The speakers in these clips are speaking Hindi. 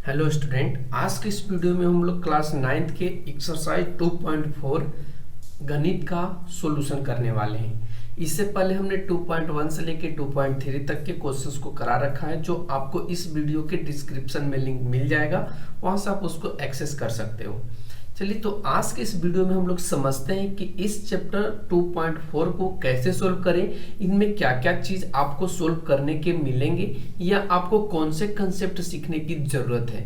हेलो स्टूडेंट, आज के इस वीडियो में हम लोग क्लास 9th के एक्सरसाइज 2.4 गणित का सॉल्यूशन करने वाले हैं। इससे पहले हमने 2.1 से लेके 2.3 तक के क्वेश्चंस को करा रखा है, जो आपको इस वीडियो के डिस्क्रिप्शन में लिंक मिल जाएगा, वहां से आप उसको एक्सेस कर सकते हो। चलिए, तो आज के इस वीडियो में हम लोग समझते हैं कि इस चैप्टर 2.4 को कैसे सोल्व करें, इनमें क्या क्या चीज आपको सोल्व करने के मिलेंगे या आपको कौन से कंसेप्ट सीखने की जरूरत है।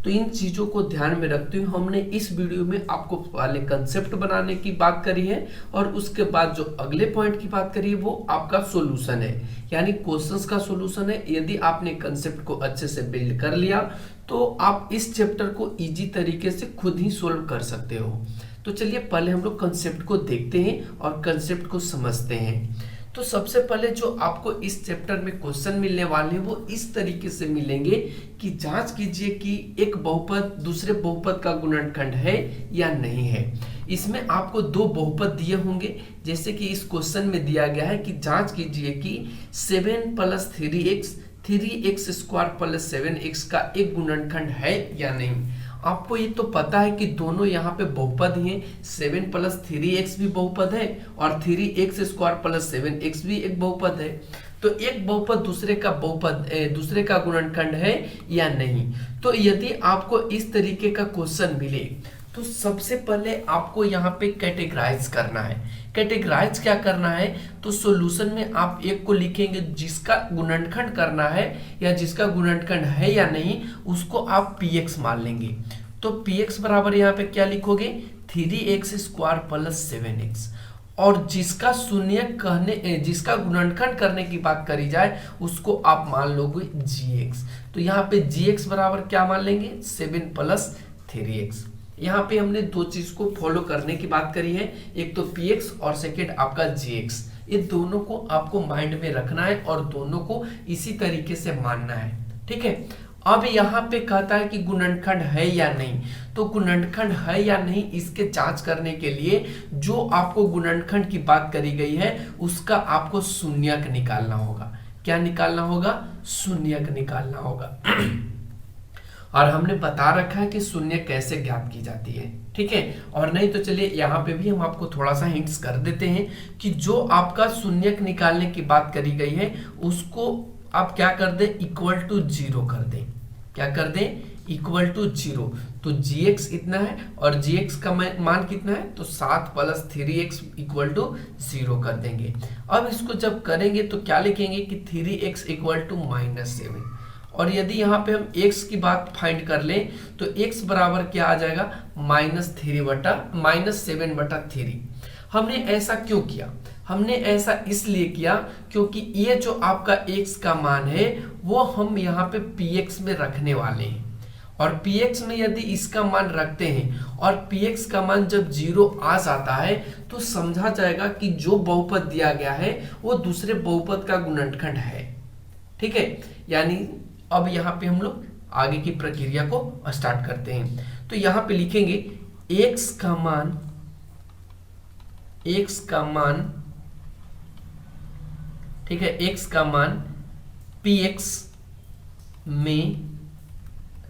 तो इन चीजों को ध्यान में रखते हुए हमने इस वीडियो में आपको पहले कंसेप्ट बनाने की बात करी है और उसके बाद जो अगले पॉइंट की बात करी है वो आपका सॉल्यूशन है, यानी क्वेश्चंस का सॉल्यूशन है। यदि आपने कंसेप्ट को अच्छे से बिल्ड कर लिया तो आप इस चैप्टर को इजी तरीके से खुद ही सोल्व कर सकते हो। तो चलिए पहले हम लोग कंसेप्ट को देखते हैं और कंसेप्ट को समझते हैं। तो सबसे पहले जो आपको इस चैप्टर में क्वेश्चन मिलने वाले हैं वो इस तरीके से मिलेंगे कि जांच कीजिए कि एक बहुपद दूसरे बहुपद का गुणनखंड है या नहीं है। इसमें आपको दो बहुपद दिए होंगे, जैसे कि इस क्वेश्चन में दिया गया है कि जांच कीजिए कि 7 + 3x 3x² + 7x का एक गुणनखंड है या नहीं। आपको ये तो पता है कि दोनों यहाँ पे बहुपद ही हैं, 7 + 3x भी बहुपद है और 3x² + 7x भी एक बहुपद है। तो एक बहुपद दूसरे का गुणनखंड है या नहीं। तो यदि आपको इस तरीके का क्वेश्चन मिले तो सबसे पहले आपको यहाँ पे कैटेगराइज करना है। कैटेगराइज क्या करना है, तो सॉल्यूशन में आप एक को लिखेंगे जिसका गुणनखंड करना है या जिसका गुणनखंड है या नहीं, उसको आप px मान लेंगे। तो px बराबर यहाँ पे क्या लिखोगे, 3x² + 7x। और जिसका गुणनखंड करने की बात करी जाए उसको आप मान लोगे gx। तो यहाँ पे gx बराबर क्या मान लेंगे, 7 + 3x। यहाँ पे हमने दो चीज को फॉलो करने की बात करी है, एक तो px और सेकेंड आपका gx। ये दोनों को आपको माइंड में रखना है और दोनों को इसी तरीके से मानना है, ठीक है। अब यहाँ पे कहता है कि गुणनखंड है या नहीं। तो गुणनखंड है या नहीं इसके जांच करने के लिए जो आपको गुणनखंड की बात करी गई है उसका आपको शून्यक निकालना होगा। क्या निकालना होगा, शून्यक निकालना होगा। और हमने बता रखा है कि शून्य कैसे ज्ञात की जाती है, ठीक है। और नहीं तो चलिए यहाँ पे भी हम आपको थोड़ा सा हिंट्स कर देते हैं कि जो आपका शून्यक निकालने की बात करी गई है उसको आप क्या कर दें, =0 कर दें। क्या कर दें, =0। तो gx इतना है और gx का मान कितना है, तो 7 + 3x = 0 कर देंगे। अब इसको जब करेंगे तो क्या लिखेंगे कि 3x = -7। और यदि यहाँ पे हम x की बात फाइंड कर लें तो x बराबर क्या आ जाएगा, -7/3। हमने ऐसा क्यों किया, हमने ऐसा इसलिए किया क्योंकि ये जो आपका x का मान है वो हम यहाँ पे px में रखने वाले हैं। और px में यदि इसका मान रखते हैं और px का मान जब 0 आ जाता है तो समझा जाएगा कि जो बहुपद दिया गया है वो दूसरे बहुपद का गुणनखंड है, ठीक है। यानी अब यहाँ पे हम लोग आगे की प्रक्रिया को स्टार्ट करते हैं। तो यहाँ पे लिखेंगे x का मान, ठीक है, x का मान px में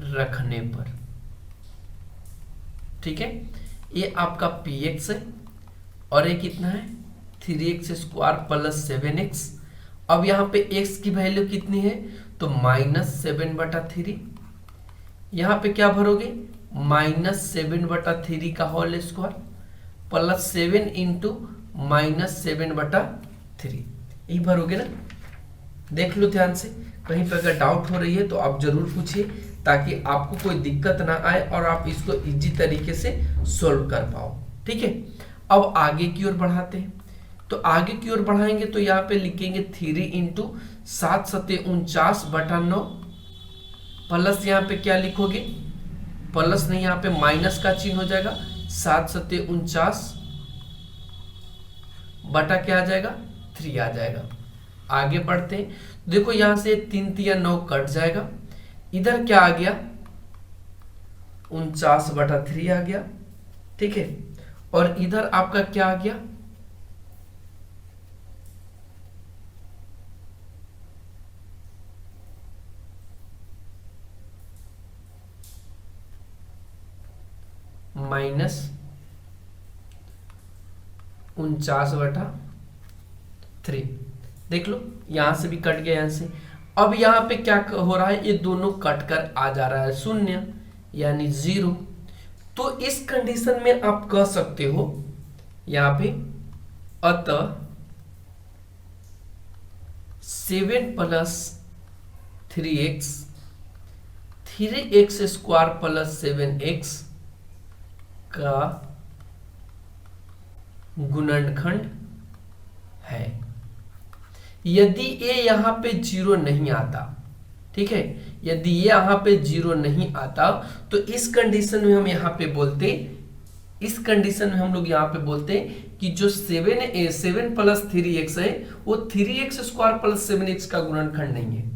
रखने पर, ठीक है। ये आपका px है और ये कितना है, 3x² + 7x। अब यहाँ पे x की वैल्यू कितनी है, तो -7/3। यहाँ पे क्या भरोगे, -7/3 का होल स्क्वायर + 7 × -7/3, यही भरोगे ना। देख लो ध्यान से, कहीं पर अगर डाउट हो रही है तो आप जरूर पूछिए ताकि आपको कोई दिक्कत ना आए और आप इसको इजी तरीके से सोल्व कर पाओ, ठीक है। अब आगे की ओर बढ़ाते हैं। तो आगे की ओर बढ़ाएंगे तो यहाँ पे लिखेंगे 3 × 7 × 49/9 प्लस यहाँ पे क्या लिखोगे, प्लस नहीं यहाँ पे माइनस का चिन्ह हो जाएगा, 7 × 49 बटा क्या आ जाएगा, 3 आ जाएगा। आगे बढ़ते हैं, देखो यहां से 3 × 9 कट जाएगा, इधर क्या आ गया, 49/3 आ गया, ठीक है। और इधर आपका क्या आ गया, माइनस 49/3। देख लो यहां से भी कट गया यहां से। अब यहाँ पे क्या हो रहा है, ये दोनों कट कर आ जा रहा है 0 यानी 0। तो इस कंडीशन में आप कह सकते हो यहाँ पे अतः 7 + 3x 3x² + 7x का गुणनखंड है। यदि ये यहां पे 0 नहीं आता, ठीक है, यदि ये यहां पे 0 नहीं आता तो इस कंडीशन में हम यहां पे बोलते, इस कंडीशन में हम लोग यहां पे बोलते कि जो 7 + 3x है वो 3x² + 7x का गुणनखंड नहीं है।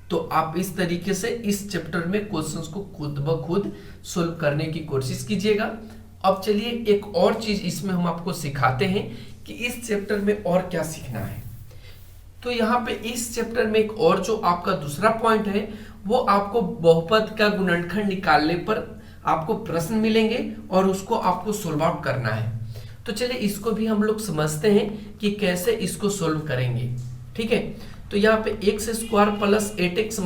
तो आप इस तरीके से इस चैप्टर में क्वेश्चंस को खुद ब खुद सोल्व करने की कोशिश कीजिएगा। अब चलिए एक और चीज इसमें हम आपको सिखाते हैं कि इस चैप्टर में और क्या सीखना है। तो यहाँ पे इस चैप्टर में एक और जो आपका दूसरा पॉइंट है वो आपको बहुपद का गुणनखंड निकालने पर आपको प्रश्न मिलेंगे और उसको आपको सोल्व आउट करना है। तो चलिए इसको भी हम लोग समझते हैं कि कैसे इसको सोल्व करेंगे। ठीक है, तो यहाँ पे x² + 8x -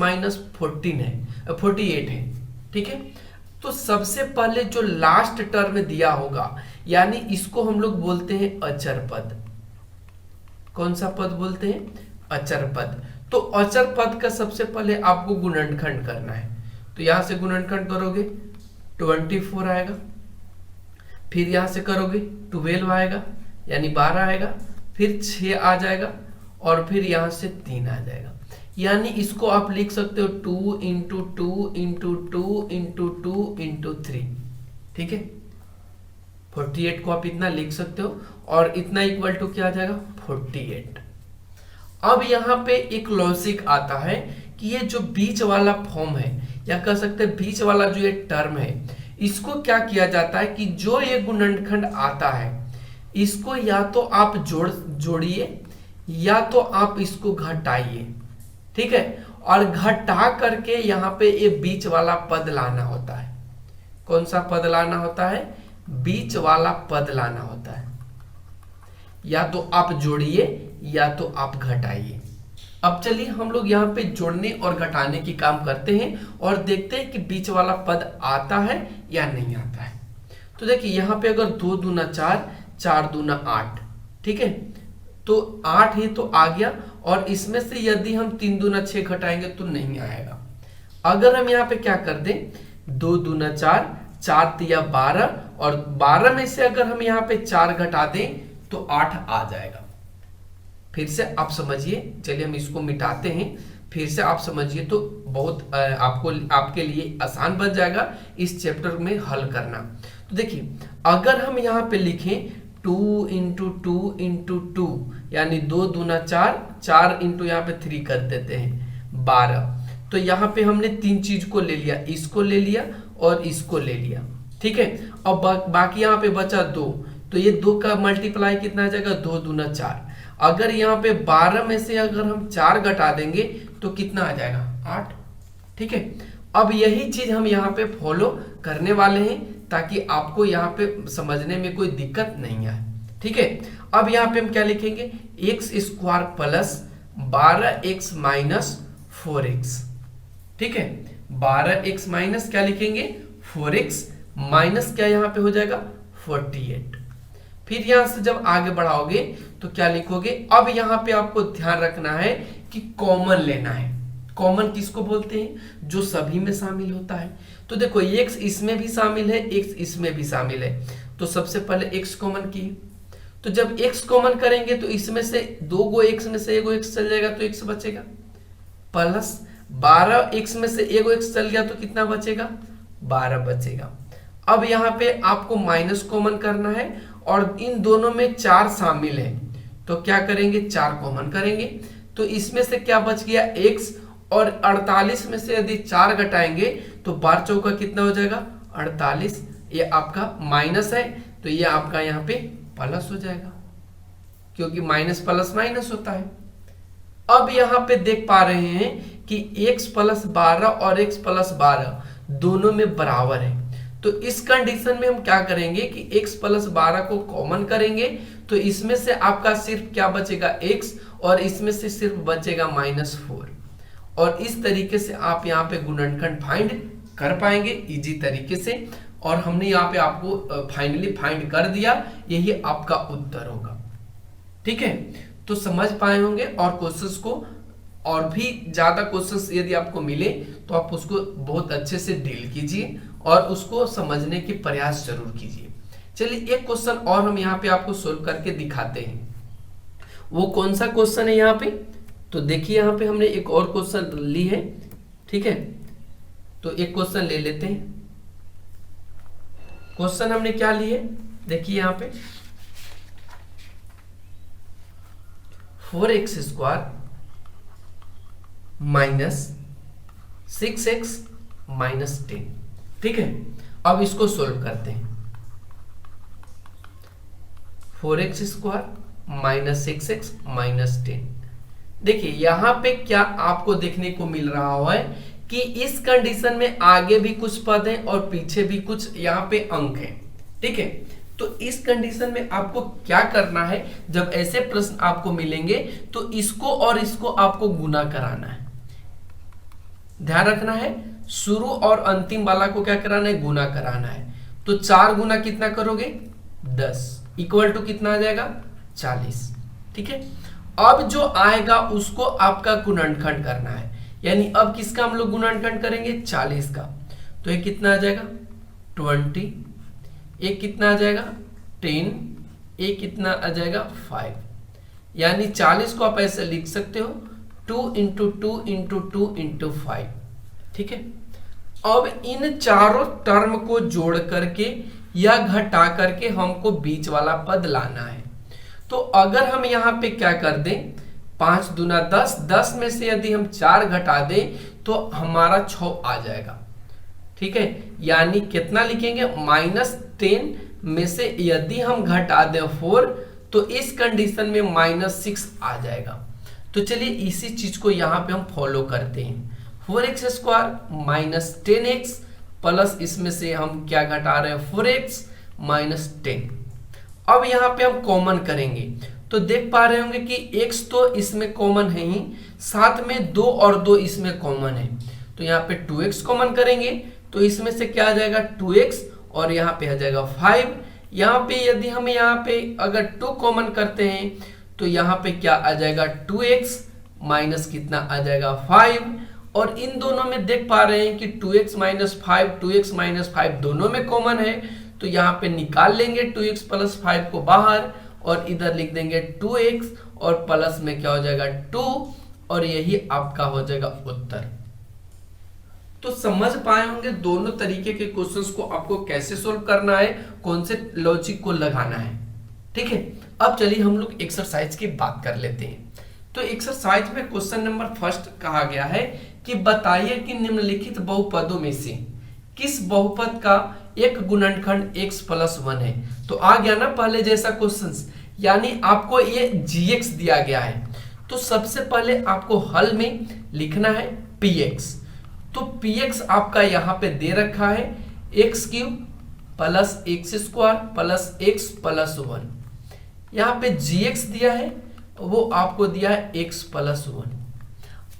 48 है। ठीक है, तो सबसे पहले जो लास्ट टर्म दिया होगा यानी इसको हम लोग बोलते हैं अचर पद। कौन सा पद बोलते हैं? अचर पद। तो अचर पद का सबसे पहले आपको गुणनखंड करना है। तो यहां से गुणनखंड करोगे 24 आएगा, फिर यहां से करोगे 12 आएगा यानी 12 आएगा, फिर 6 आ जाएगा और फिर यहां से 3 आ जाएगा। यानी इसको आप लिख सकते हो 2 × 2 × 2 × 2 × 3। ठीक है, 48 को आप इतना लिख सकते हो और इतना इक्वल टू क्या आ जाएगा 48। अब यहाँ पे एक लॉजिक आता है कि ये जो बीच वाला फॉर्म है या कह सकते हैं बीच वाला जो ये टर्म है, इसको क्या किया जाता है कि जो ये गुणनखंड आता है इसको या तो आप जोड़िए या तो आप इसको घटाइए। ठीक है, और घटा करके यहाँ पे ये बीच वाला पद लाना होता है। कौन सा पद लाना होता है? बीच वाला पद लाना होता है। या तो आप जोड़िए या तो आप घटाइए। अब चलिए हम लोग यहाँ पे जोड़ने और घटाने की काम करते हैं और देखते हैं कि बीच वाला पद आता है या नहीं आता है। तो देखिए यहाँ पे अगर 2 दूना 4, 4 दूना 8, ठीक है, तो 8 ही तो आ गया और इसमें से यदि हम 3 दूना 6 घटाएंगे तो नहीं आएगा। अगर हम यहाँ पे क्या कर दें 2 दूना 4, 4 तिया 12 और 12 में से अगर हम यहाँ पे 4 घटा दें तो 8 आ जाएगा। फिर से आप समझिए, चलिए हम इसको मिटाते हैं, फिर से आप समझिए तो बहुत आपके लिए आसान बन जाएगा इस चैप्टर में हल करना। तो देखिए अगर हम यहाँ पे लिखें 2 × 2 × 2 यानी 2 दूना 4, 4 इंटू यहाँ पे 3 कर देते हैं 12। तो यहाँ पे हमने 3 चीज को ले लिया, इसको ले लिया और इसको ले लिया। ठीक है, अब बाकी यहाँ पे बचा 2, तो ये 2 का मल्टीप्लाई कितना आ जाएगा 2 दूना 4। अगर यहाँ पे 12 में से अगर हम 4 घटा देंगे तो कितना आ जाएगा 8। ठीक है, अब यही चीज हम यहाँ पे फॉलो करने वाले हैं ताकि आपको यहाँ पे समझने में कोई दिक्कत नहीं आए। ठीक है, अब यहाँ पे हम क्या लिखेंगे x² + 12x - 4x। ठीक है, 12x माइनस क्या लिखेंगे 4x माइनस क्या यहाँ पे हो जाएगा 48। फिर यहां से जब आगे बढ़ाओगे तो क्या लिखोगे, अब यहाँ पे आपको ध्यान रखना है कि कॉमन लेना है। कॉमन किसको बोलते हैं? जो सभी में शामिल होता है। तो देखो x इसमें भी शामिल है, x इसमें भी शामिल है, तो सबसे पहले x कॉमन किए। तो जब x कॉमन करेंगे तो इसमें से 2 गो x में से 1 गो x चल जाएगा तो x बचेगा, प्लस 12x में से 1 गो x चल गया तो कितना बचेगा 12 बचेगा। अब यहाँ पे आपको माइनस कॉमन करना है और इन दोनों में 4 शामिल है, तो क्या करेंगे 4 कॉमन करेंगे। तो इसमें से क्या बच गया x और 48 में से यदि 4 घटाएंगे तो 12 चौका कितना हो जाएगा 48। ये आपका माइनस है तो ये आपका यहाँ पे प्लस हो जाएगा क्योंकि माइनस प्लस माइनस होता है। अब यहाँ पे देख पा रहे हैं कि x + 12 और x + 12 दोनों में बराबर है, तो इस कंडीशन में हम क्या करेंगे कि x प्लस 12 को कॉमन करेंगे, तो इसमें से आपका सिर्फ क्या बचेगा x, और इसमें से सिर्फ बचेगा -4। और इस तरीके से आप यहाँ पे गुणनखंड फाइंड कर पाएंगे इजी तरीके से। और हमने यहाँ पे आपको फाइनली फाइंड कर दिया, यही आपका उत्तर होगा। ठीक है, तो समझ पाए होंगे। और क्वेश्चंस को और भी ज्यादा क्वेश्चंस यदि आपको मिले तो आप उसको बहुत अच्छे से डील कीजिए और उसको समझने की प्रयास जरूर कीजिए। चलिए एक क्वेश्चन और हम यहाँ पे आपको सोल्व करके दिखाते हैं। वो कौन सा क्वेश्चन है यहाँ पे, तो देखिए यहाँ पे हमने एक और क्वेश्चन ली है। ठीक है, तो एक क्वेश्चन ले लेते हैं। क्वेश्चन हमने क्या लिए, देखिए यहाँ पे 4x² - 6x - 10। ठीक है, अब इसको सोल्व करते हैं। 4x² - 6x - 10। देखिए यहाँ पे क्या आपको देखने को मिल रहा है कि इस कंडीशन में आगे भी कुछ पद हैं और पीछे भी कुछ यहाँ पे अंक हैं। ठीक है, तो इस कंडीशन में आपको क्या करना है, जब ऐसे प्रश्न आपको मिलेंगे तो इसको और इसको आपको गुना कराना है। ध्यान रखना है, शुरू और अंतिम वाला को क्या कराना है, गुना कराना है। तो 4 गुना कितना करोगे, 10 इक्वल टू कितना आ जाएगा, 40। ठीक है, अब जो आएगा उसको आपका गुणनखंड करना है, यानी अब किसका हम लोग गुणनखंड करेंगे, 40 का। तो ये कितना आ जाएगा 20, एक कितना आ जाएगा 10, एक कितना आ जाएगा 5। यानी 40 को आप ऐसे लिख सकते हो 2 × 2 × 2 × 5। ठीक है, अब इन चारों टर्म को जोड़ करके या घटा करके हमको बीच वाला पद लाना है। तो अगर हम यहाँ पे क्या कर दें, 5 दूना 10, 10 में से यदि हम 4 घटा दें तो हमारा 6 आ जाएगा। ठीक है, यानी कितना लिखेंगे, -10 में से यदि हम घटा दें 4 तो इस कंडीशन में -6 आ जाएगा। तो चलिए इसी चीज को यहाँ पे हम फॉलो करते हैं। 4x² - 10x प्लस इसमें से हम क्या घटा रहे हैं, 4x - 10। अब यहाँ पे हम कॉमन करेंगे तो देख पा रहे होंगे कि x तो इसमें कॉमन है ही, साथ में 2 और 2 इसमें कॉमन है। तो यहाँ पे 2x कॉमन करेंगे तो इसमें से क्या आ जाएगा 2x, और यहाँ पे आ जाएगा 5। यहाँ पे यदि हम यहाँ पे अगर 2 कॉमन करते हैं तो यहाँ पे क्या आ जाएगा 2x माइनस कितना आ जाएगा 5। और इन दोनों में देख पा रहे हैं कि 2x - 5 2x - 5 दोनों में कॉमन है, तो यहाँ पे निकाल लेंगे 2x + 5 को बाहर और इधर लिख देंगे 2x और प्लस में क्या हो जाएगा 2, और यही आपका हो जाएगा उत्तर। तो समझ पाए होंगे दोनों तरीके के क्वेश्चंस को आपको कैसे सोल्व करना है, कौन से लॉजिक को लगाना है। ठीक है, अब चलिए हम लोग एक्सरसाइज की बात कर लेते हैं। तो एक्सरसाइज में क्वेश्चन नंबर फर्स्ट कहा गया है कि बताइए कि निम्नलिखित बहुपदों में से किस बहुपद का एक गुणनखंड x + 1 है। तो आ गया ना पहले जैसा क्वेश्चन, यानी आपको ये gx दिया गया है। तो सबसे पहले आपको हल में लिखना है px। तो px आपका यहाँ पे दे रखा है x³ + x² + x + 1। यहाँ पे gx दिया है, वो आपको दिया है x + 1।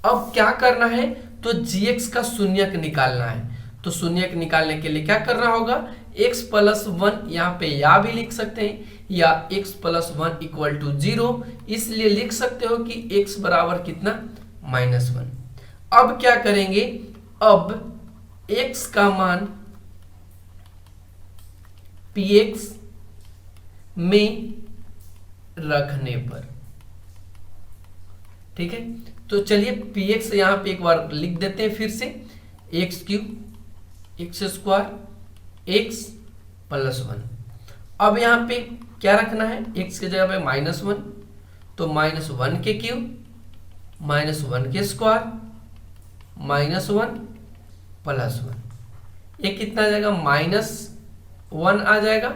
अब क्या करना है, तो gx का शून्यक निकालना है। तो शून्यक निकालने के लिए क्या करना होगा, x + 1 यहाँ पे या भी लिख सकते हैं या x + 1 = 0, इसलिए लिख सकते हो कि x बराबर कितना -1। अब क्या करेंगे, अब x का मान px में रखने पर, ठीक है, तो चलिए px यहां पे एक बार लिख देते हैं फिर से, x³ x² x + 1। अब यहां पे क्या रखना है, x की जगह पे -1, तो -1 के क्यूब -1 के स्क्वायर -1 + 1, ये कितना आ जाएगा -1 आ जाएगा।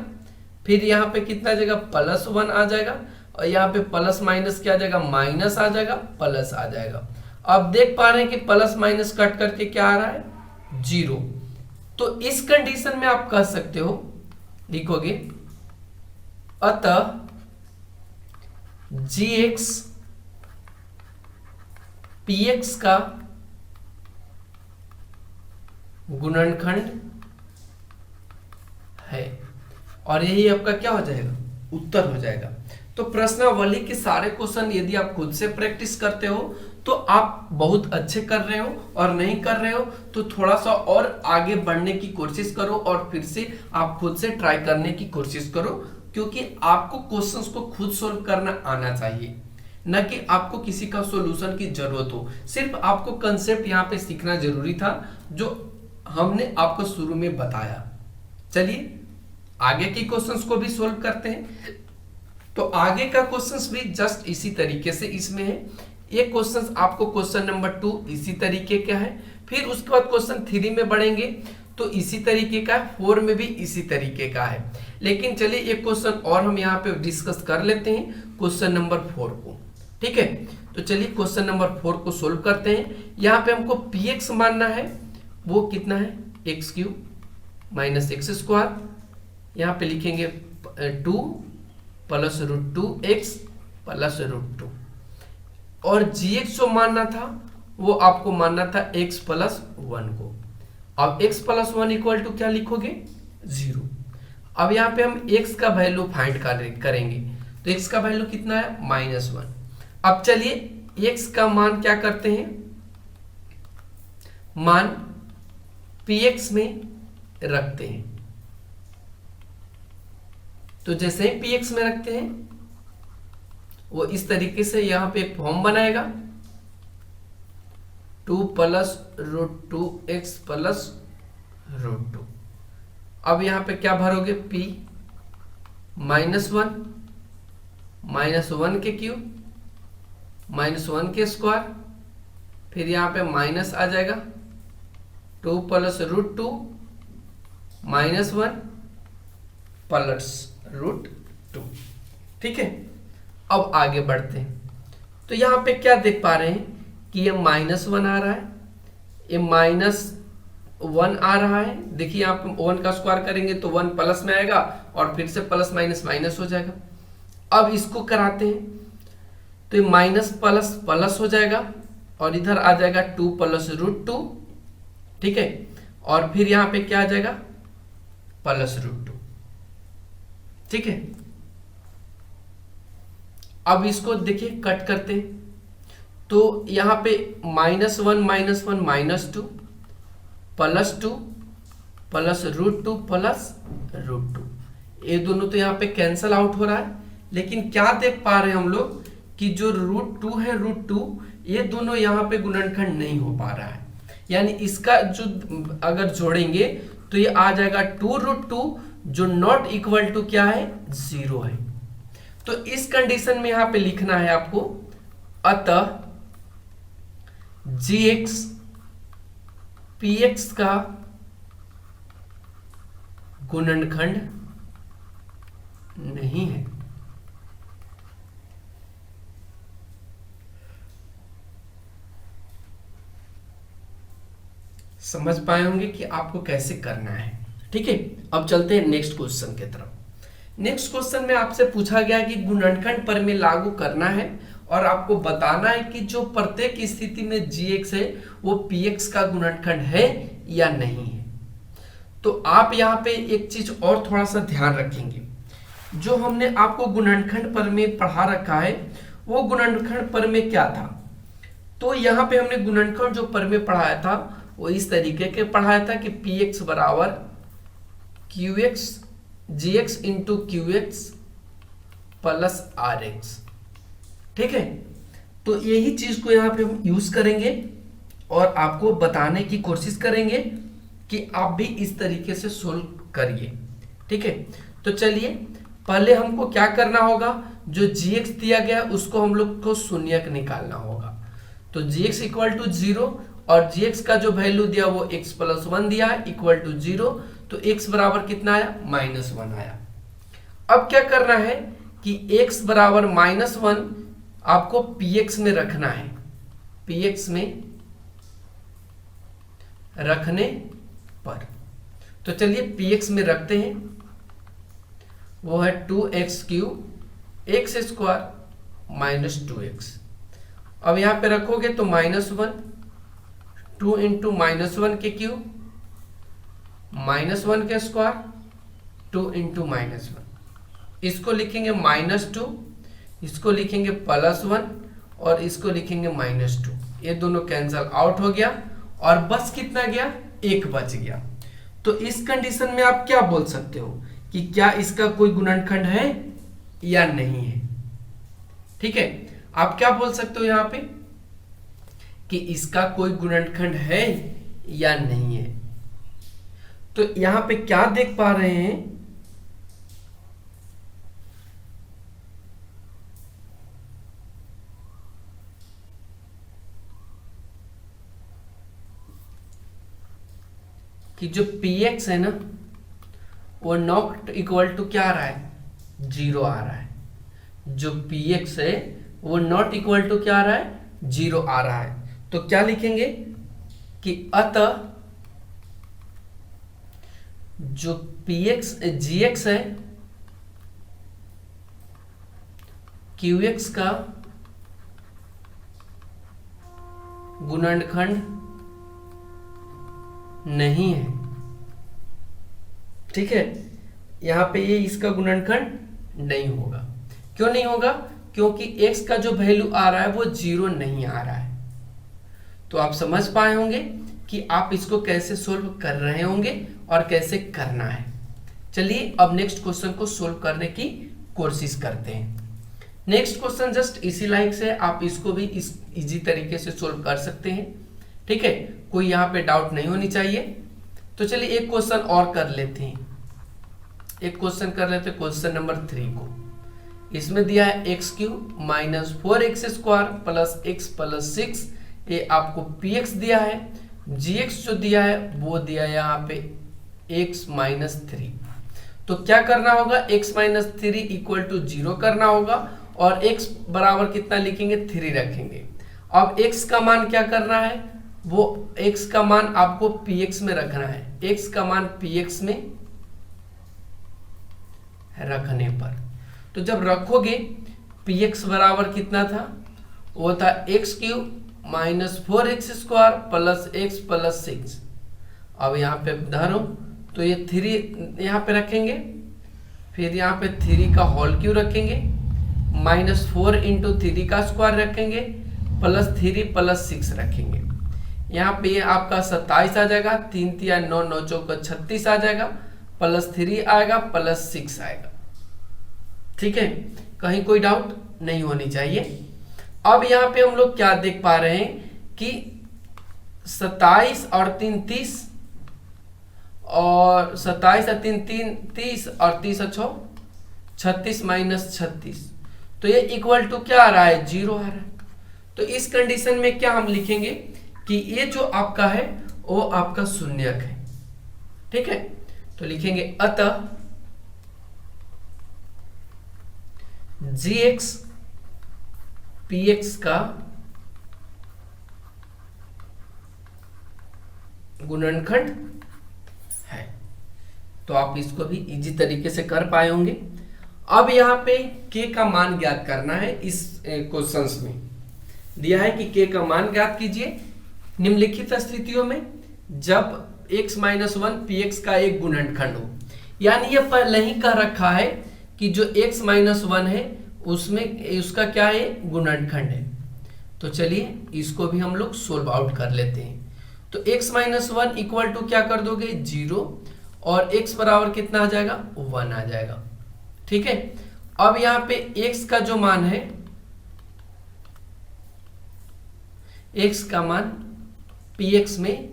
फिर यहाँ पे कितना आ जाएगा +1 आ जाएगा, और यहाँ पे प्लस माइनस क्या आ जाएगा, माइनस आ जाएगा, प्लस आ जाएगा। अब देख पा रहे हैं कि प्लस माइनस कट करके क्या आ रहा है 0। तो इस कंडीशन में आप कह सकते हो, लिखोगे अतः gx px का गुणनखंड है, और यही आपका क्या हो जाएगा, उत्तर हो जाएगा। तो प्रश्नावली के सारे क्वेश्चन यदि आप खुद से प्रैक्टिस करते हो तो आप बहुत अच्छे कर रहे हो, और नहीं कर रहे हो तो थोड़ा सा और आगे बढ़ने की कोशिश करो और फिर से आप खुद से ट्राई करने की कोशिश करो, क्योंकि आपको क्वेश्चंस को खुद सोल्व करना आना चाहिए, न कि आपको किसी का सॉल्यूशन की जरूरत हो। सिर्फ आपको कंसेप्ट यहाँ पे सीखना जरूरी था जो हमने आपको शुरू में बताया। चलिए आगे के क्वेश्चंस को भी सोल्व करते हैं। तो आगे का क्वेश्चंस भी जस्ट इसी तरीके से इसमें है। ये क्वेश्चंस आपको क्वेश्चन नंबर 2 इसी तरीके का है, फिर उसके बाद क्वेश्चन 3 में बढ़ेंगे तो इसी तरीके का, 4 में भी इसी तरीके का है। लेकिन चलिए एक क्वेश्चन और हम यहाँ पे डिस्कस कर लेते हैं, क्वेश्चन नंबर 4 को। ठीक है, तो चलिए क्वेश्चन नंबर 4 को सोल्व करते हैं। यहाँ पे हमको px मानना है, वो कितना है, x³ माइनस x²। यहाँ पे लिखेंगे 2 प्लस √2x प्लस √2, और gx जो मानना था वो आपको मानना था x प्लस 1 को। अब x प्लस 1 इक्वल टू क्या लिखोगे, 0। अब यहाँ पे हम x का वैल्यू फाइंड करेंगे, तो x का वैल्यू कितना है, -1। अब चलिए x का मान क्या करते हैं, मान px में रखते हैं। तो जैसे ही px में रखते हैं वो इस तरीके से यहाँ पे एक फॉर्म बनाएगा, 2 प्लस √2x प्लस √2। अब यहाँ पे क्या भरोगे, p -1 के क्यूब -1 के स्क्वायर, फिर यहाँ पे माइनस आ जाएगा 2 प्लस √2 -1 प्लस √2। ठीक है, अब आगे बढ़ते हैं। तो यहाँ पे क्या देख पा रहे हैं कि ये -1 आ रहा है, ये -1 आ रहा है। देखिए यहाँ पे 1 का स्क्वायर करेंगे तो 1 प्लस में आएगा और फिर से प्लस माइनस माइनस हो जाएगा। अब इसको कराते हैं तो ये माइनस प्लस प्लस हो जाएगा और इधर आ जाएगा 2 प्लस √2। ठीक है, और फिर यहाँ पे क्या आ जाएगा, प्लस √2। ठीक है, अब इसको देखिए कट करते हैं तो यहाँ पे -1 -1 -2 प्लस 2 प्लस √2 प्लस √2, ये दोनों तो यहाँ पे कैंसल आउट हो रहा है। लेकिन क्या देख पा रहे हैं हम लोग कि जो √2 है, √2 ये दोनों यहाँ पे गुणनखंड नहीं हो पा रहा है, यानी इसका जो अगर जोड़ेंगे तो ये आ जाएगा 2√2 जो नॉट इक्वल टू क्या है, 0 है। तो इस कंडीशन में यहां पे लिखना है आपको, अतः gx px का गुणनखंड नहीं है। समझ पाए होंगे कि आपको कैसे करना है। ठीक है, अब चलते हैं नेक्स्ट क्वेश्चन की तरफ। नेक्स्ट क्वेश्चन में आपसे पूछा गया है कि गुणनखंड प्रमेय लागू करना है और आपको बताना है कि जो प्रत्येक स्थिति में gx है वो px का गुणनखंड है या नहीं है। तो आप यहाँ पे एक चीज और थोड़ा सा ध्यान रखेंगे, जो हमने आपको गुणनखंड प्रमेय पढ़ा रखा है वो गुणनखंड प्रमेय क्या था। तो यहाँ पे हमने गुणनखंड जो प्रमेय पढ़ाया था वो इस तरीके के पढ़ाया था कि px बराबर qx gx into qx plus rx। ठीक है, तो यही चीज को यहाँ पे हम यूज करेंगे और आपको बताने की कोशिश करेंगे कि आप भी इस तरीके से सोल्व करिए। ठीक है, तो चलिए पहले हमको क्या करना होगा, जो gx दिया गया उसको हम लोग को शून्यक निकालना होगा। तो gx इक्वल टू 0 और gx का जो वैल्यू दिया वो x प्लस 1 दिया है इक्वल टू 0, तो x बराबर कितना आया, -1 आया। अब क्या करना है कि x बराबर -1 आपको px में रखना है। px में रखने पर तो चलिए px में रखते हैं, वो है 2x³ x square minus 2x। अब यहाँ पे रखोगे तो -1, 2 इंटू -1 के क्यूब -1 के स्क्वायर 2 इंटू -1, इसको लिखेंगे -2, इसको लिखेंगे +1 और इसको लिखेंगे -2। ये दोनों कैंसल आउट हो गया और बस कितना गया, 1 बच गया। तो इस कंडीशन में आप क्या बोल सकते हो कि क्या इसका कोई गुणनखंड है या नहीं है। ठीक है, आप क्या बोल सकते हो यहाँ पे कि इसका कोई गुणनखंड है या नहीं है। तो यहां पे क्या देख पा रहे हैं कि जो px है ना वो नॉट इक्वल टू क्या आ रहा है, 0 आ रहा है। जो px है वो नॉट इक्वल टू क्या आ रहा है, 0 आ रहा है। तो क्या लिखेंगे कि अतः जो gx है qx का गुणनखंड नहीं है। ठीक है, यहां पे ये इसका गुणनखंड नहीं होगा। क्यों नहीं होगा, क्योंकि x का जो वैल्यू आ रहा है वो 0 नहीं आ रहा है। तो आप समझ पाए होंगे कि आप इसको कैसे सोल्व कर रहे होंगे और कैसे करना है। चलिए अब नेक्स्ट क्वेश्चन को सोल्व करने की कोशिश करते हैं। नेक्स्ट क्वेश्चन जस्ट इसी लाइन से, आप इसको भी इस इजी तरीके से सोल्व कर सकते हैं। ठीक है, कोई यहाँ पे डाउट नहीं होनी चाहिए। तो चलिए एक क्वेश्चन और कर लेते हैं, एक क्वेश्चन कर लेते हैं, क्वेश्चन नंबर 3 को। इसमें दिया है x³ minus 4x² plus x plus 6, ये आपको px दिया है। gx जो दिया है वो दिया है यहाँ पे x माइनस 3। तो क्या करना होगा, x माइनस 3 इक्वल टू 0 करना होगा और x बराबर कितना लिखेंगे, 3 रखेंगे। अब x का मान क्या करना है, वो x का मान आपको px में रखना है। x का मान px में रखने पर, तो जब रखोगे px बराबर कितना था, वो था x³ minus 4x² plus x plus 6। अब यहाँ पे धरो तो ये 3 यहाँ पे रखेंगे, फिर यहाँ पे 3 का होल क्यूब रखेंगे, माइनस 4 इंटू 3 का स्क्वायर रखेंगे, प्लस 3 प्लस 6 रखेंगे। यहाँ पे ये आपका 27 आ जाएगा, 3 तिया 9, 9 चौका 36 आ जाएगा, प्लस 3 आएगा, प्लस 6 आएगा। ठीक है, कहीं कोई डाउट नहीं होनी चाहिए। अब यहाँ पे हम लोग क्या देख पा रहे हैं कि 27 और 3 30 और 27 और 3 30 और 30 और 6 36 माइनस 36, तो ये इक्वल टू क्या आ रहा है, 0 आ रहा है। तो इस कंडीशन में क्या हम लिखेंगे कि ये जो आपका है वो आपका शून्यक है। ठीक है, तो लिखेंगे अतः gx px का गुणनखंड है। तो आप इसको भी इजी तरीके से कर पाए होंगे। अब यहाँ पे k का मान ज्ञात करना है। इस क्वेश्चंस में दिया है कि k का मान ज्ञात कीजिए निम्नलिखित स्थितियों में जब x माइनस 1 px का एक गुणनखंड हो। यानी ये पहले ही कह रखा है कि जो x माइनस 1 है उसमें उसका क्या है, गुणनखंड है। तो चलिए इसको भी हम लोग सोल्व आउट कर लेते हैं। तो x माइनस 1 इक्वल टू क्या कर दोगे, 0, और x बराबर कितना आ जाएगा, 1 आ जाएगा। ठीक है, अब यहाँ पे x का जो मान है, x का मान px में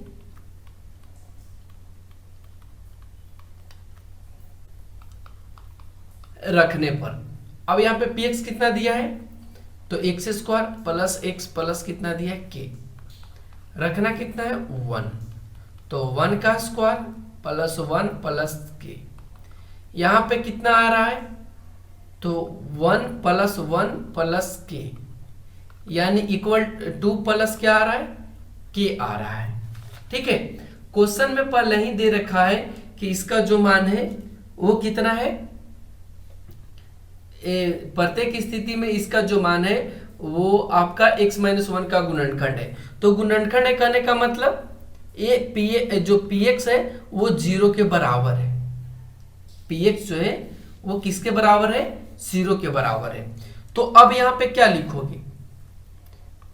रखने पर, अब यहाँ पे px कितना दिया है, तो x² प्लस x प्लस कितना दिया है, k, रखना कितना है, 1, तो 1 का स्क्वायर प्लस 1 प्लस k। यहाँ पे कितना आ रहा है, तो 1 प्लस 1 प्लस k, यानी इक्वल 2 प्लस क्या आ रहा है, k आ रहा है। ठीक है, क्वेश्चन में पहले ही दे रखा है कि इसका जो मान है वो कितना है, प्रत्येक स्थिति में इसका जो मान है वो आपका x माइनस 1 का गुणनखंड है। तो गुणनखंड है कहने का मतलब ये जो px है वो 0 के बराबर है। px जो है वो किसके बराबर है, 0 के बराबर है। तो अब यहां पे क्या लिखोगे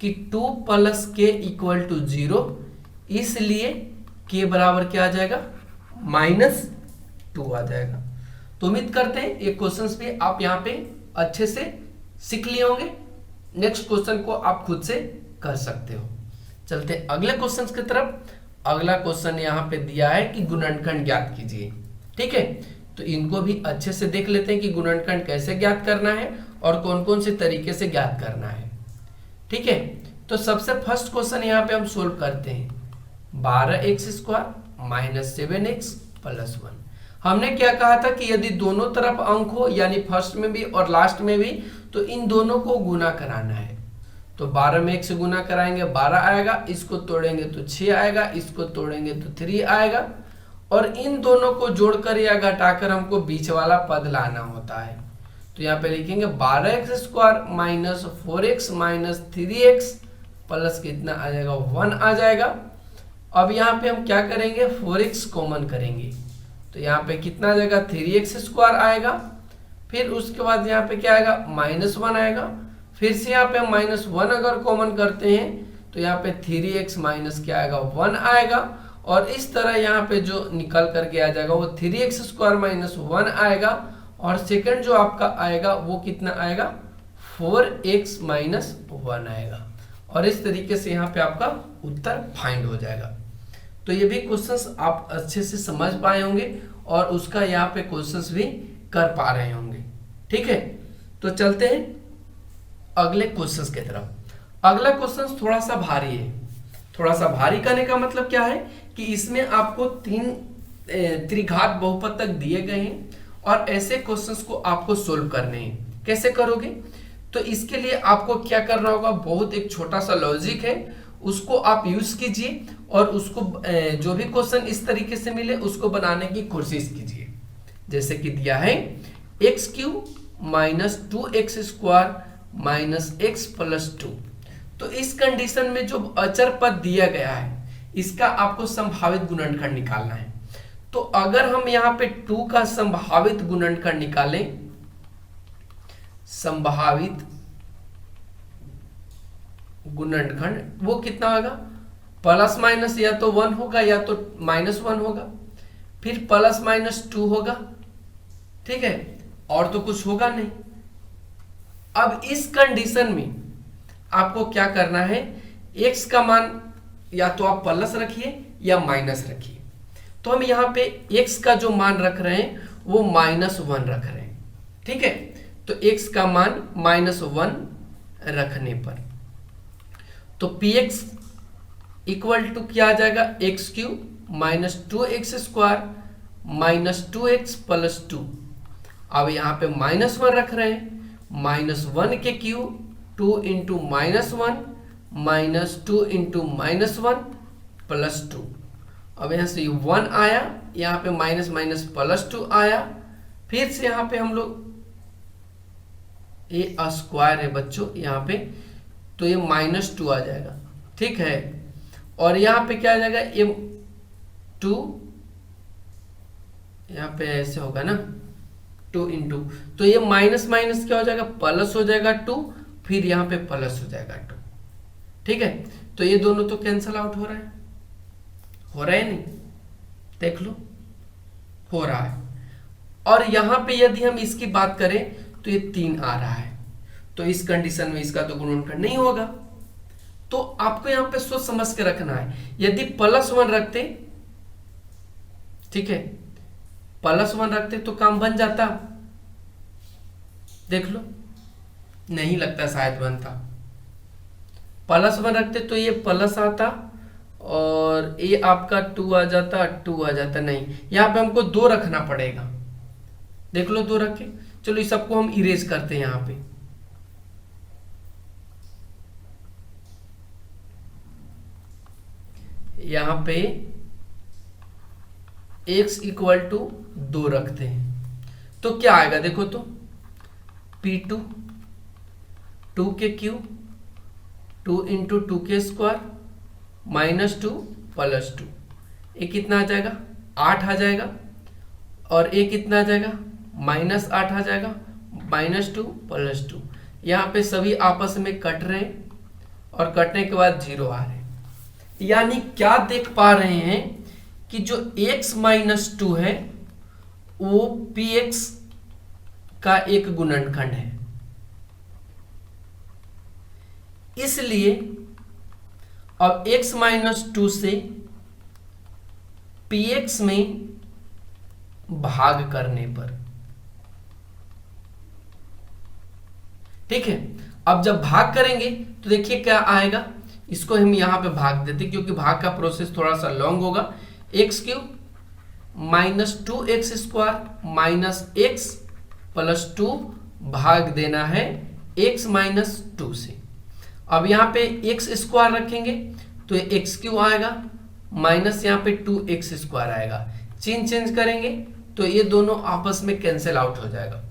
कि 2 प्लस के इक्वल टू 0, इसलिए के बराबर क्या आ जाएगा, -2 आ जाएगा। तो उम्मीद करते हैं ये क्वेश्चंस भी आप यहाँ पे अच्छे से सीख लिए होंगे। नेक्स्ट क्वेश्चन को आप खुद से कर सकते हो। चलते हैं अगले क्वेश्चन की तरफ। अगला क्वेश्चन यहाँ पे दिया है कि गुणनखंड ज्ञात कीजिए। ठीक है, तो इनको भी अच्छे से देख लेते हैं कि गुणनखंड कैसे ज्ञात करना है और कौन कौन से तरीके से ज्ञात करना है। ठीक है, तो सबसे फर्स्ट क्वेश्चन यहाँ पे हम सोल्व करते हैं। 12x² minus 7x plus 1। हमने क्या कहा था कि यदि दोनों तरफ अंक हो, यानी फर्स्ट में भी और लास्ट में भी, तो इन दोनों को गुना कराना है। तो 12 में 1 से गुना कराएंगे 12 आएगा, इसको तोड़ेंगे तो 6 आएगा, इसको तोड़ेंगे तो 3 आएगा, और इन दोनों को जोड़कर या घटाकर हमको बीच वाला पद लाना होता है। तो यहाँ पे लिखेंगे 12x² minus 4x minus 3x plus कितना आ जाएगा, 1 आ जाएगा। अब यहाँ पे हम क्या करेंगे, 4x कॉमन करेंगे, तो यहाँ पे कितना आ जाएगा, 3x² आएगा। फिर उसके बाद यहाँ पे क्या आएगा, -1 आएगा। फिर से यहाँ पे हम -1 अगर कॉमन करते हैं तो यहाँ पे 3x माइनस क्या आएगा, 1 आएगा। और इस तरह यहाँ पे जो निकल करके आ जाएगा वो 3x² माइनस 1 आएगा। और सेकंड जो आपका आएगा वो कितना आएगा, 4x माइनस 1 आएगा। और इस तरीके से यहाँ पे आपका उत्तर फाइंड हो जाएगा। तो ये भी क्वेश्चंस आप अच्छे से समझ पाए होंगे और उसका यहाँ पे क्वेश्चंस भी कर पा रहे होंगे। ठीक है, तो चलते हैं अगले क्वेश्चंस की तरफ। अगला क्वेश्चन थोड़ा सा भारी है। थोड़ा सा भारी करने का मतलब क्या है कि इसमें आपको 3 त्रिघात बहुपद तक दिए गए हैं और ऐसे क्वेश्चंस को आपको सोल्व करने हैं। कैसे करोगे, तो इसके लिए आपको क्या करना होगा, बहुत एक छोटा सा लॉजिक है, उसको आप यूज कीजिए और उसको जो भी क्वेश्चन इस तरीके से मिले उसको बनाने की कोशिश कीजिए। जैसे कि दिया है x³ minus 2x² minus x plus 2। तो इस कंडीशन में जो अचर पद दिया गया है इसका आपको संभावित गुणनखंड निकालना है। तो अगर हम यहाँ पे 2 का संभावित गुणनखंड निकालें, संभावित गुणनखंड वो कितना होगा, प्लस माइनस या तो 1 होगा या तो -1 होगा, फिर प्लस माइनस 2 होगा। ठीक है, और तो कुछ होगा नहीं। अब इस कंडीशन में आपको क्या करना है, x का मान या तो आप प्लस रखिए या माइनस रखिए। तो हम यहाँ पे x का जो मान रख रहे हैं वो -1 रख रहे हैं। ठीक है, तो x का मान -1 रखने पर तो px इक्वल टू क्या आ जाएगा, x³ minus 2x² minus 2x plus 2। अब यहाँ पे -1 रख रहे हैं, -1 के cube 2 into -1 minus 2 into -1 plus 2। अब यहाँ से 1 आया, यहाँ पे माइनस माइनस प्लस 2 आया। फिर से यहाँ पे हम लोग ये स्क्वायर है बच्चों यहाँ पे, तो ये -2 आ जाएगा। ठीक है, और यहाँ पे क्या आ जाएगा, ये 2 यहाँ पे ऐसे होगा ना, 2 इंटू, तो ये माइनस माइनस क्या हो जाएगा, प्लस हो जाएगा 2, फिर यहाँ पे प्लस हो जाएगा 2। ठीक है, तो ये दोनों तो कैंसल आउट हो रहा है, हो रहा है नहीं, देख लो हो रहा है। और यहाँ पे यदि हम इसकी बात करें तो ये 3 आ रहा है, तो इस कंडीशन में इसका तो गुणनखंड नहीं होगा। तो आपको यहाँ पे सोच समझ के रखना है। यदि +1 रखते, ठीक है, +1 रखते तो काम बन जाता, देख लो, नहीं लगता शायद बनता। +1 रखते तो ये प्लस आता और ये आपका 2 आ जाता, 2 आ जाता, नहीं, यहाँ पे हमको 2 रखना पड़ेगा। देख लो 2 रखे, चलो इस सबको हम इरेज करते हैं। यहाँ पे x इक्वल टू 2 रखते हैं तो क्या आएगा देखो तो P2 2 के क्यूब 2 इंटू 2 के स्क्वायर -2 + 2 ये कितना आ जाएगा 8 आ जाएगा और ये कितना आ जाएगा -8 आ जाएगा -2 + 2 यहाँ पे सभी आपस में कट रहे हैं और कटने के बाद 0 आ रहे हैं यानी क्या देख पा रहे हैं कि जो x - 2 है वो px का एक गुणनखंड है इसलिए अब x - 2 से px में भाग करने पर ठीक है। अब जब भाग करेंगे तो देखिए क्या आएगा इसको हम यहां पे भाग देते क्योंकि भाग का प्रोसेस थोड़ा सा लॉन्ग होगा x³ -2x² -x + 2 भाग देना है x - 2 से। अब यहाँ पे x² रखेंगे तो ये x³ आएगा माइनस यहाँ पे 2x² आएगा चिन्ह चेंज करेंगे तो ये दोनों आपस में कैंसिल आउट हो जाएगा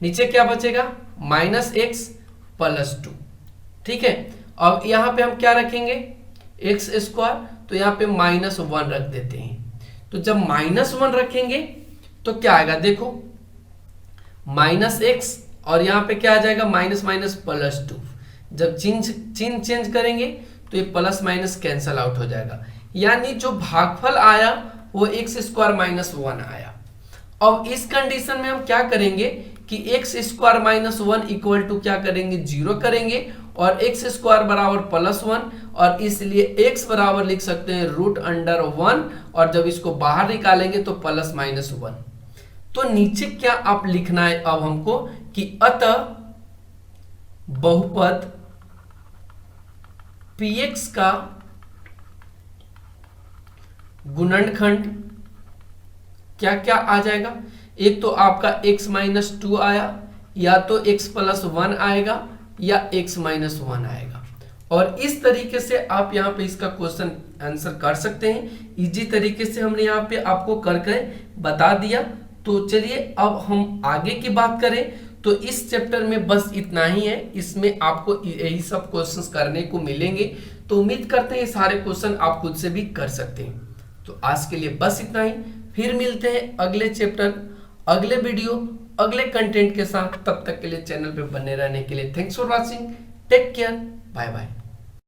नीचे क्या बचेगा -x + 2 ठीक है। अब यहाँ पे हम क्या रखेंगे x² तो यहाँ पे -1 रख देते हैं तो जब -1 रखेंगे तो क्या आएगा देखो -x और यहाँ पे क्या आ जाएगा -- +2 जब चिन्ह चेंज करेंगे तो ये प्लस माइनस कैंसल आउट हो जाएगा यानी जो भागफल आया वो x² -1 आया। अब इस कंडीशन में हम क्या करेंगे कि x² -1 इक्वल टू क्या करेंगे 0 करेंगे और x² बराबर +1 और इसलिए x बराबर लिख सकते हैं √1 और जब इसको बाहर निकालेंगे तो +-1। तो नीचे क्या आप लिखना है अब हमको कि अतः बहुपद px का गुणनखंड क्या क्या आ जाएगा एक तो आपका x - 2 आया या तो x + 1 आएगा या x - 1 आएगा और इस तरीके से आप यहाँ पे इसका क्वेश्चन आंसर कर सकते हैं इजी तरीके से हमने यहाँ पे आपको करके बता दिया। तो चलिए अब हम आगे की बात करें तो इस चैप्टर में बस इतना ही है इसमें आपको यही सब क्वेश्चंस करने को मिलेंगे तो उम्मीद करते हैं ये सारे क्वेश्चन आप खुद से भी कर सकते हैं। तो आज के लिए बस इतना ही फिर मिलते हैं अगले चैप्टर अगले वीडियो अगले कंटेंट के साथ तब तक के लिए चैनल पे बने रहने के लिए thanks for watching take care bye bye.